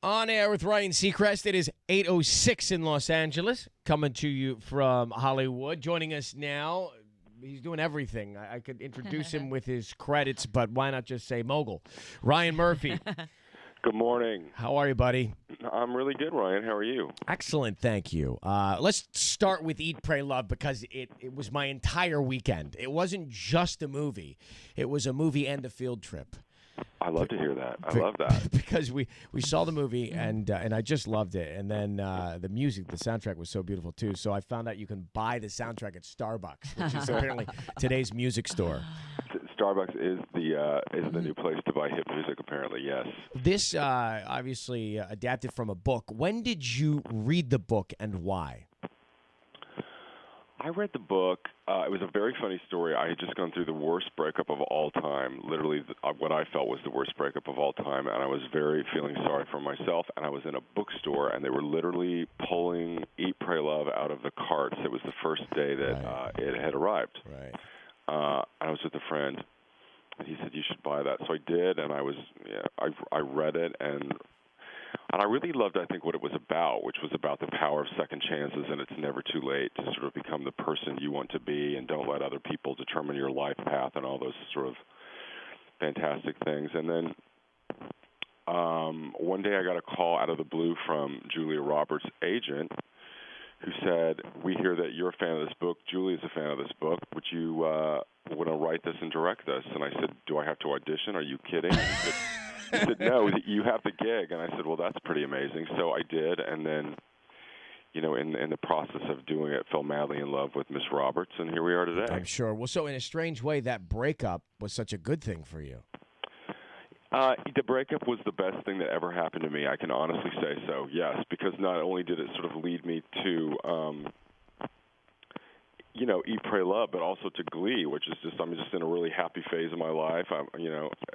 On air with Ryan Seacrest. It is 8:06 in Los Angeles, coming to you from Hollywood. Joining us now, he's doing everything. I could introduce him with his credits, but why not just say mogul? Ryan Murphy. Good morning. How are you, buddy? I'm really good, Ryan. How are you? Excellent, thank you. Let's start with Eat, Pray, Love, because it was my entire weekend. It wasn't just a movie. It was a movie and a field trip. I love to hear that. I love that. Because we saw the movie and I just loved it. And then the music, the soundtrack was so beautiful too. So I found out you can buy the soundtrack at Starbucks, which is apparently today's music store. Starbucks is the new place to buy hip music, apparently, yes. This obviously adapted from a book. When did you read the book and why? I read the book. It was a very funny story. I had just gone through the worst breakup of all time, literally what I felt was the worst breakup of all time, and I was feeling sorry for myself, and I was in a bookstore, and they were literally pulling Eat, Pray, Love out of the carts. It was the first day that it had arrived. Right. I was with a friend, and he said, you should buy that. So I did, and I read it, and I really loved, I think, what it was about, which was about the power of second chances, and it's never too late to sort of become the person you want to be, and don't let other people determine your life path and all those sort of fantastic things. And then one day I got a call out of the blue from Julia Roberts' agent, who said, we hear that you're a fan of this book. Julia's a fan of this book. Would you want to write this and direct this? And I said, do I have to audition? Are you kidding? He said, no, you have the gig. And I said, well, that's pretty amazing. So I did. And then, in the process of doing it, fell madly in love with Miss Roberts. And here we are today. I'm sure. Well, so in a strange way, that breakup was such a good thing for you. The breakup was the best thing that ever happened to me. I can honestly say so, yes, because not only did it sort of lead me to, Eat, Pray, Love, but also to Glee, which is I'm just in a really happy phase of my life,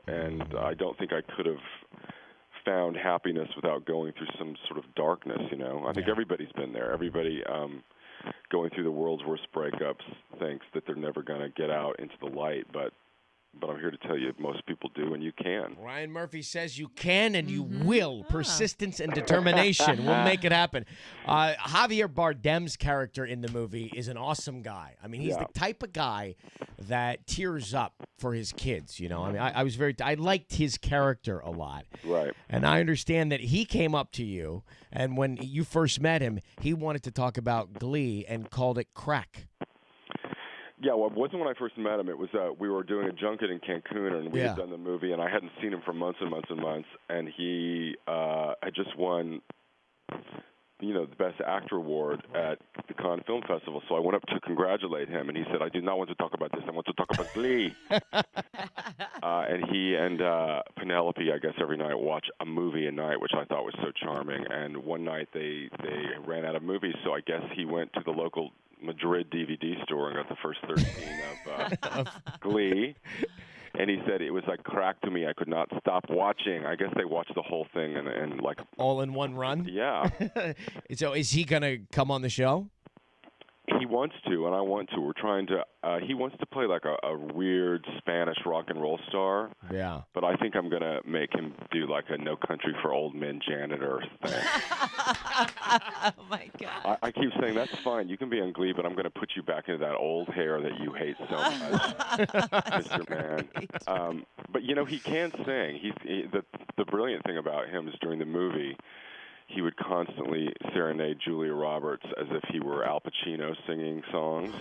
and I don't think I could have found happiness without going through some sort of darkness, I think everybody's been there. Everybody going through the world's worst breakups thinks that they're never going to get out into the light, but I'm here to tell you most people do, and you can. Ryan Murphy says you can and you will. Persistence and determination will make it happen. Javier Bardem's character in the movie is an awesome guy. I mean, he's the type of guy that tears up for his kids, I mean, I liked his character a lot. Right. And I understand that he came up to you, and when you first met him, he wanted to talk about Glee and called it crack. Yeah, well, it wasn't when I first met him. It was we were doing a junket in Cancun, and we had done the movie, and I hadn't seen him for months and months and months, and he had just won, the Best Actor award at the Cannes Film Festival. So I went up to congratulate him, and he said, I do not want to talk about this. I want to talk about Glee. And he and Penelope, I guess, every night watch a movie a night, which I thought was so charming. And one night they ran out of movies, so I guess he went to the local Madrid DVD store and got the first 13 of Glee. And he said it was like crack to me. I could not stop watching. I guess they watched the whole thing and like all in one run. Yeah. So is he gonna come on the show? He wants to, and I want to. We're trying to. He wants to play like a weird Spanish rock and roll star. Yeah. But I think I'm gonna make him do like a No Country for Old Men janitor thing. Oh my God. I keep saying that's fine. You can be on Glee, but I'm gonna put you back into that old hair that you hate so much, Mr. Man. But he can sing. The brilliant thing about him is during the movie, he would constantly serenade Julia Roberts as if he were Al Pacino singing songs,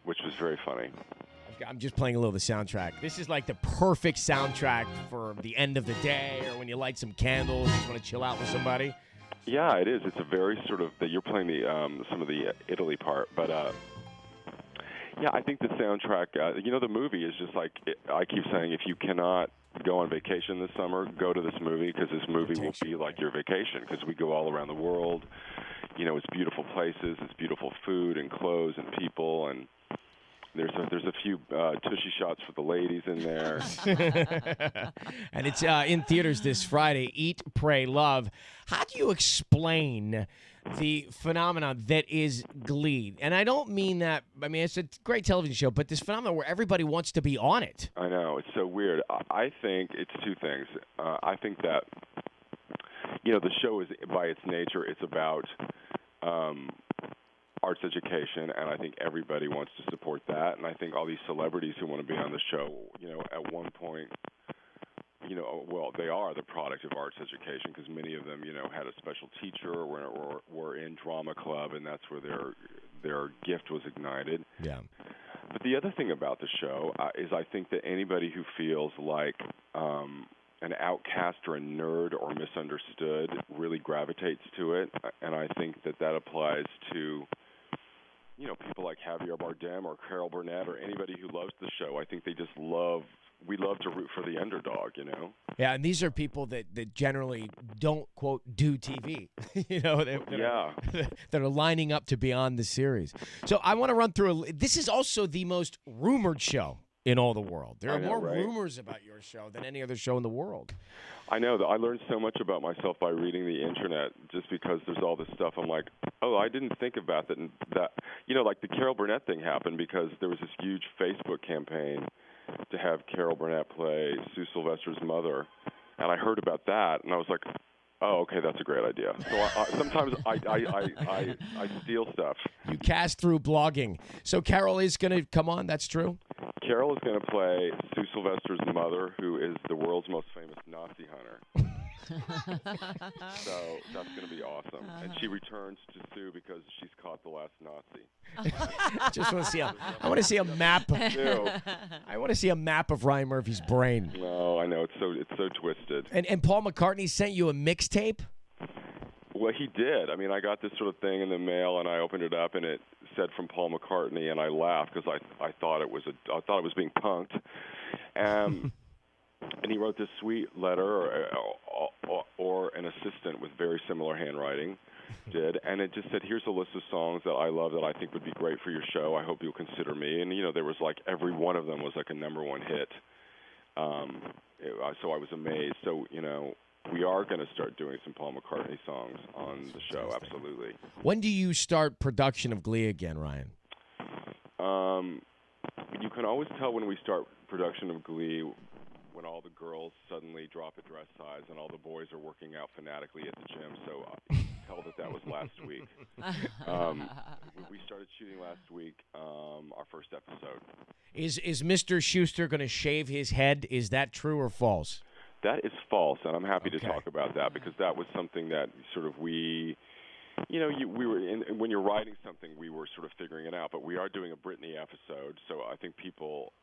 which was very funny. I'm just playing a little of the soundtrack. This is like the perfect soundtrack for the end of the day or when you light some candles, just want to chill out with somebody. Yeah, it is. It's a very sort of you're playing the some of the Italy part, but yeah, I think the soundtrack. The movie is just like I keep saying. If you cannot go on vacation this summer, go to this movie because this movie will be like your vacation because we go all around the world. It's beautiful places, it's beautiful food and clothes and people, and there's a few tushy shots for the ladies in there. And it's in theaters this Friday. Eat, Pray, Love. How do you explain the phenomenon that is Glee? And I don't mean that, it's a great television show, but this phenomenon where everybody wants to be on it. I know, it's so weird. I think it's two things. I think that the show is, by its nature, it's about arts education, and I think everybody wants to support that. And I think all these celebrities who want to be on the show, at one point, well, they are the product of arts education, because many of them, had a special teacher or were in drama club, and that's where their gift was ignited. Yeah. But the other thing about the show is I think that anybody who feels like an outcast or a nerd or misunderstood really gravitates to it, and I think that applies to people like Javier Bardem or Carol Burnett or anybody who loves the show. I think they just we love to root for the underdog, Yeah, and these are people that generally don't, quote, do TV, that are lining up to be on the series. So I want to run through, this is also the most rumored show in all the world. There are more rumors about your show than any other show in the world. I know that I learned so much about myself by reading the internet, just because there's all this stuff. I'm like, oh, I didn't think about that. And that, like the Carol Burnett thing happened because there was this huge Facebook campaign to have Carol Burnett play Sue Sylvester's mother, and I heard about that, and I was like, oh, okay, that's a great idea. So sometimes I steal stuff. You cast through blogging. So Carol is going to come on, that's true? Carol is going to play Sue Sylvester's mother, who is the world's most famous Nazi hunter. So that's going to be awesome. And she returns to Sue because she's caught the last Nazi. Just want to see I want to see a map. I want to see a map of Ryan Murphy's brain. No, I know, it's so twisted. And Paul McCartney sent you a mixtape? Well, he did. I mean, I got this sort of thing in the mail, and I opened it up, and it said from Paul McCartney, and I laughed because I thought it was being punked. And he wrote this sweet letter, or an assistant with very similar handwriting did, and it just said, here's a list of songs that I love that I think would be great for your show. I hope you'll consider me. And, there was like every one of them was like a #1 hit. So I was amazed. So, we are going to start doing some Paul McCartney songs on the show, absolutely. When do you start production of Glee again, Ryan? You can always tell when we start production of Glee when all the girls suddenly drop a dress size and all the boys are working out fanatically at the gym. So you can tell that was last week. We started shooting last week, our first episode. Is Mr. Schuester going to shave his head? Is that true or false? That is false, and I'm happy to talk about that because that was something that sort of we were when you're writing something, we were sort of figuring it out. But we are doing a Britney episode, so I think people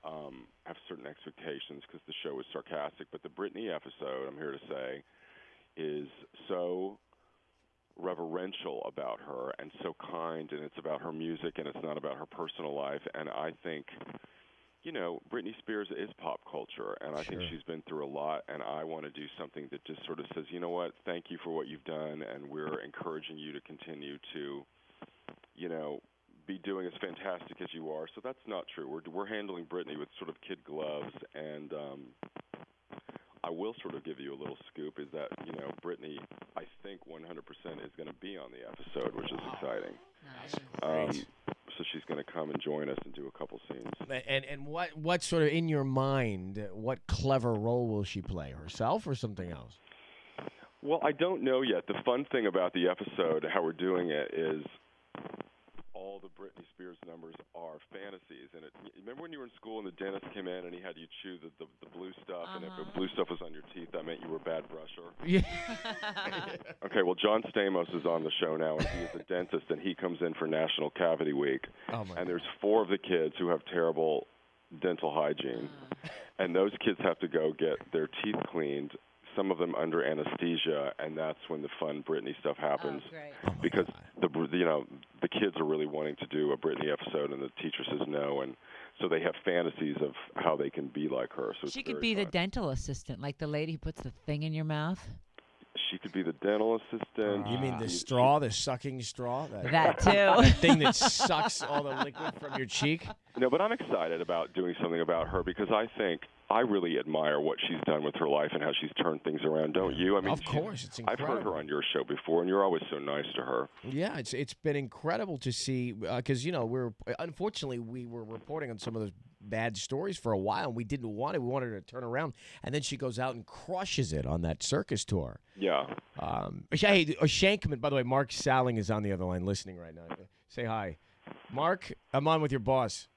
have certain expectations because the show is sarcastic. But the Britney episode, I'm here to say, is so reverential about her and so kind, and it's about her music, and it's not about her personal life. And I think, Britney Spears is pop culture, and I think she's been through a lot, and I want to do something that just sort of says, you know what, thank you for what you've done, and we're encouraging you to continue to, be doing as fantastic as you are. So that's not true. We're handling Britney with sort of kid gloves, and I will sort of give you a little scoop, is that, Britney, I think 100% is going to be on the episode, which is exciting. Nice. So she's going to come and join us and do a couple scenes. And what sort of, in your mind, what clever role will she play? Herself or something else? Well, I don't know yet. The fun thing about the episode, how we're doing it, is all the Britney Spears numbers are fantasies. And remember when you were in school and the dentist came in and he had you chew the blue stuff, and if the blue stuff was on your teeth, that meant you were a bad brusher? Yeah. Okay, well, John Stamos is on the show now, and he is a dentist, and he comes in for National Cavity Week. And there's 4 of the kids who have terrible dental hygiene, and those kids have to go get their teeth cleaned, some of them under anesthesia, and that's when the fun Britney stuff happens. Because the kids are really wanting to do a Britney episode, and the teacher says no, and so they have fantasies of how they can be like her. So she could be the dental assistant, like the lady who puts the thing in your mouth. She could be the dental assistant. You mean the straw, the sucking straw? That too. That thing that sucks all the liquid from your cheek? No, but I'm excited about doing something about her because I really admire what she's done with her life and how she's turned things around, don't you? I mean, of course, it's incredible. I've heard her on your show before, and you're always so nice to her. Yeah, it's been incredible to see because unfortunately we were reporting on some of those bad stories for a while, and we didn't want it. We wanted her to turn around, and then she goes out and crushes it on that circus tour. Yeah. Hey, Shankman, by the way, Mark Salling is on the other line listening right now. Say hi. Mark, I'm on with your boss.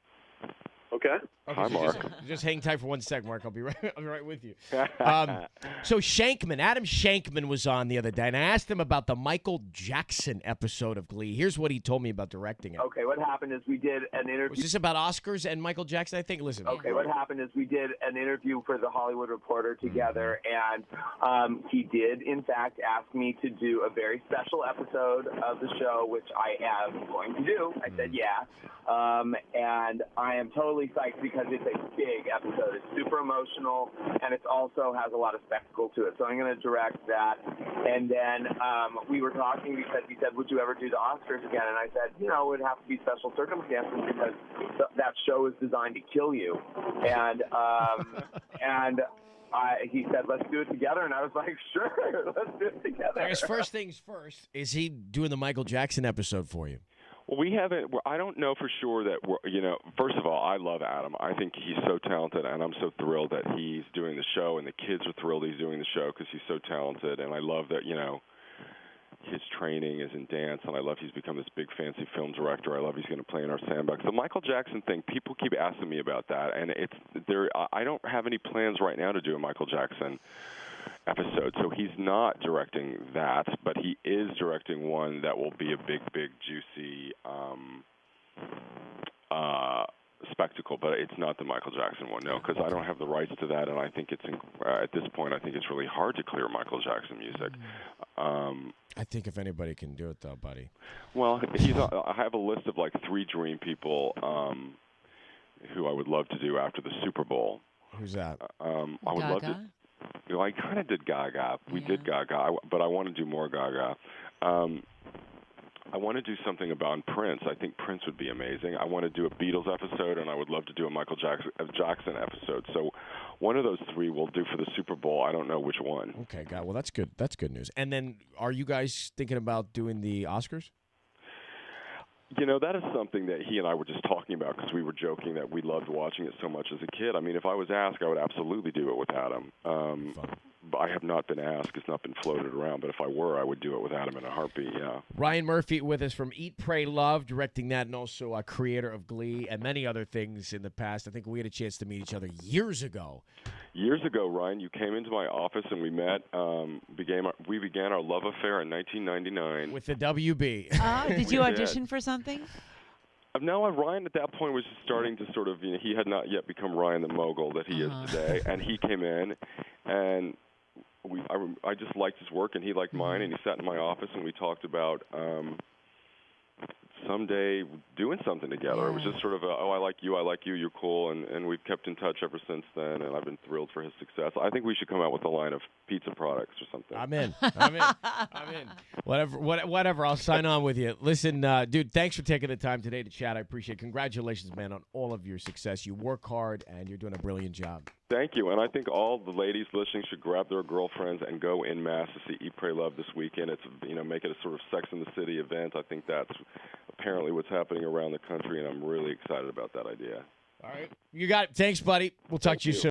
Okay. Hi, Mark. Just hang tight for 1 sec, Mark. I'll be right with you. So Adam Shankman was on the other day, and I asked him about the Michael Jackson episode of Glee. Here's what he told me about directing it. Okay, what happened is we did an interview. Was this about Oscars and Michael Jackson? I think. Listen. Okay, what happened is we did an interview for The Hollywood Reporter together, and he did, in fact, ask me to do a very special episode of the show, which I am going to do. I said yeah, and I am totally psyched because it's a big episode. It's super emotional, and it also has a lot of spectacle to it. So I'm going to direct that. And then we were talking because he said, would you ever do the Oscars again? And I said, it would have to be special circumstances because that show is designed to kill you. And he said, let's do it together. And I was like, sure, let's do it together. I guess first things first, is he doing the Michael Jackson episode for you? Well, we haven't. I don't know for sure that we're. First of all, I love Adam. I think he's so talented, and I'm so thrilled that he's doing the show, and the kids are thrilled he's doing the show because he's so talented. And I love that his training is in dance, and I love he's become this big fancy film director. I love he's going to play in our sandbox. The Michael Jackson thing, people keep asking me about that, and it's there. I don't have any plans right now to do a Michael Jackson episode, so he's not directing that, but he is directing one that will be a big, juicy spectacle. But it's not the Michael Jackson one, no, because I don't have the rights to that, and I think it's at this point, I think it's really hard to clear Michael Jackson music. I think if anybody can do it, though, buddy. Well, I have a list of like 3 dream people who I would love to do after the Super Bowl. Who's that? I would love to. I kind of did Gaga. We did Gaga, but I want to do more Gaga. I want to do something about Prince. I think Prince would be amazing. I want to do a Beatles episode, and I would love to do a Michael Jackson episode. So one of those 3 we'll do for the Super Bowl. I don't know which one. Okay, God. Well, that's good. That's good news. And then are you guys thinking about doing the Oscars? That is something that he and I were just talking about because we were joking that we loved watching it so much as a kid. I mean, if I was asked, I would absolutely do it with Adam. But I have not been asked. It's not been floated around. But if I were, I would do it with Adam in a heartbeat, yeah. Ryan Murphy with us from Eat, Pray, Love, directing that, and also a creator of Glee and many other things in the past. I think we had a chance to meet each other years ago. Years ago, Ryan, you came into my office and we met. We began our love affair in 1999. With the WB. Oh, did you audition for something? No, Ryan at that point was just starting to sort of, he had not yet become Ryan the mogul that he is today. And he came in, and I just liked his work, and he liked mine, and he sat in my office, and we talked about someday doing something together. Yeah. It was just sort of I like you, you're cool, and we've kept in touch ever since then, and I've been thrilled for his success. I think we should come out with a line of pizza products or something. I'm in. Whatever. I'll sign on with you. Listen, dude, thanks for taking the time today to chat. I appreciate it. Congratulations, man, on all of your success. You work hard, and you're doing a brilliant job. Thank you, and I think all the ladies listening should grab their girlfriends and go en masse to see Eat, Pray, Love this weekend. It's make it a sort of Sex in the City event. I think that's apparently what's happening around the country, and I'm really excited about that idea. All right, you got it. Thanks, buddy. We'll talk to you soon.